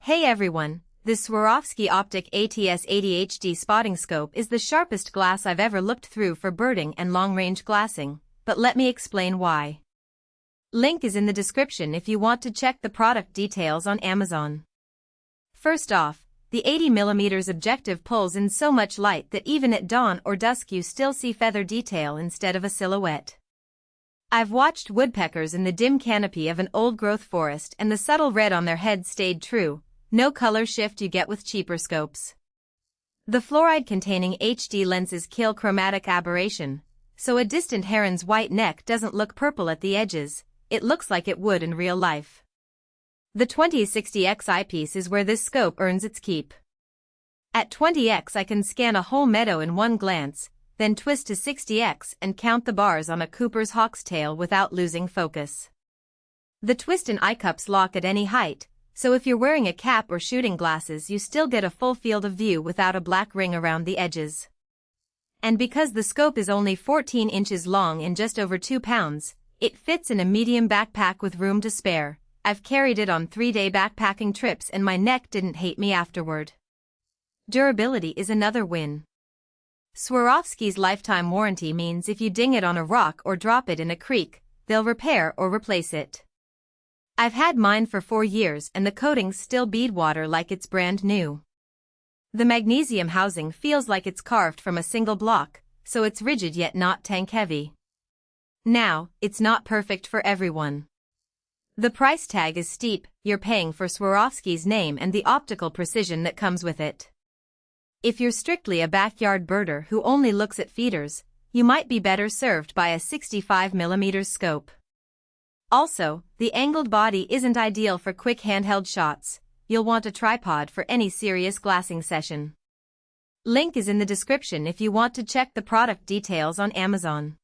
Hey everyone, this Swarovski Optik ATS 80HD spotting scope is the sharpest glass I've ever looked through for birding and long-range glassing, but let me explain why. Link is in the description if you want to check the product details on Amazon. First off, the 80mm objective pulls in so much light that even at dawn or dusk you still see feather detail instead of a silhouette. I've watched woodpeckers in the dim canopy of an old-growth forest and the subtle red on their heads stayed true, no color shift you get with cheaper scopes. The fluoride-containing HD lenses kill chromatic aberration, so a distant heron's white neck doesn't look purple at the edges, it looks like it would in real life. The 20-60x eyepiece is where this scope earns its keep. At 20x I can scan a whole meadow in one glance, then twist to 60x and count the bars on a Cooper's hawk's tail without losing focus. The twist and eye cups lock at any height, so if you're wearing a cap or shooting glasses you still get a full field of view without a black ring around the edges. And because the scope is only 14 inches long and just over 2 pounds, it fits in a medium backpack with room to spare. I've carried it on 3-day backpacking trips and my neck didn't hate me afterward. Durability is another win. Swarovski's lifetime warranty means if you ding it on a rock or drop it in a creek, they'll repair or replace it. I've had mine for 4 years and the coatings still bead water like it's brand new. The magnesium housing feels like it's carved from a single block, so it's rigid yet not tank heavy. Now, it's not perfect for everyone. The price tag is steep, you're paying for Swarovski's name and the optical precision that comes with it. If you're strictly a backyard birder who only looks at feeders, you might be better served by a 65mm scope. Also, the angled body isn't ideal for quick handheld shots, you'll want a tripod for any serious glassing session. Link is in the description if you want to check the product details on Amazon.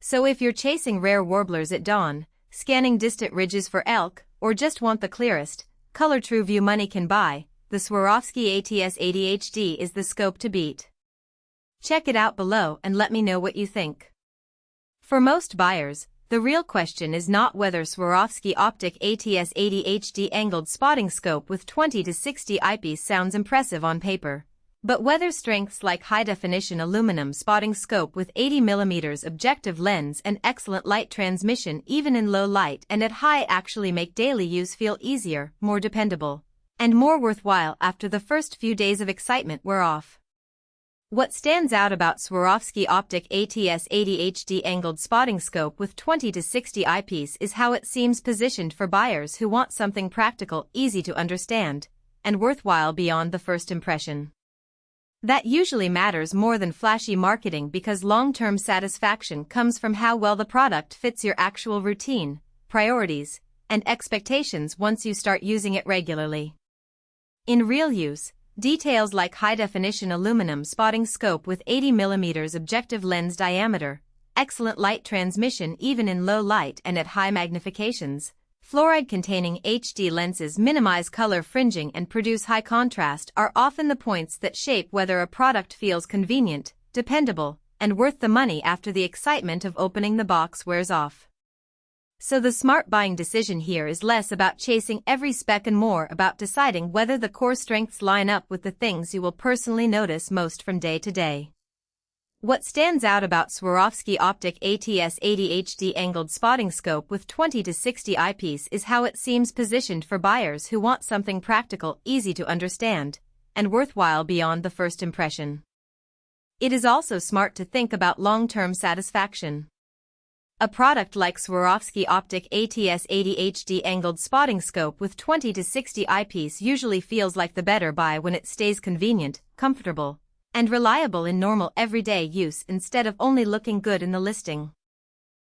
So if you're chasing rare warblers at dawn, scanning distant ridges for elk, or just want the clearest, color true view money can buy, the Swarovski ATS 80HD is the scope to beat. Check it out below and let me know what you think. For most buyers, the real question is not whether Swarovski Optik ATS 80HD angled spotting scope with 20-60 eyepiece sounds impressive on paper, but whether strengths like high-definition aluminum spotting scope with 80mm objective lens and excellent light transmission even in low light and at high actually make daily use feel easier, more dependable, and more worthwhile after the first few days of excitement wear off. What stands out about Swarovski Optik ATS 80HD angled spotting scope with 20-60 eyepiece is how it seems positioned for buyers who want something practical, easy to understand, and worthwhile beyond the first impression. That usually matters more than flashy marketing because long-term satisfaction comes from how well the product fits your actual routine, priorities, and expectations once you start using it regularly. In real use, details like high-definition aluminum spotting scope with 80mm objective lens diameter, excellent light transmission even in low light and at high magnifications, fluoride-containing HD lenses minimize color fringing and produce high contrast are often the points that shape whether a product feels convenient, dependable, and worth the money after the excitement of opening the box wears off. So the smart buying decision here is less about chasing every spec and more about deciding whether the core strengths line up with the things you will personally notice most from day to day. What stands out about Swarovski Optik ATS 80HD angled spotting scope with 20-60 eyepiece is how it seems positioned for buyers who want something practical, easy to understand, and worthwhile beyond the first impression. It is also smart to think about long-term satisfaction. A product like Swarovski Optik ATS 80HD angled spotting scope with 20-60 eyepiece usually feels like the better buy when it stays convenient, comfortable, and reliable in normal everyday use instead of only looking good in the listing.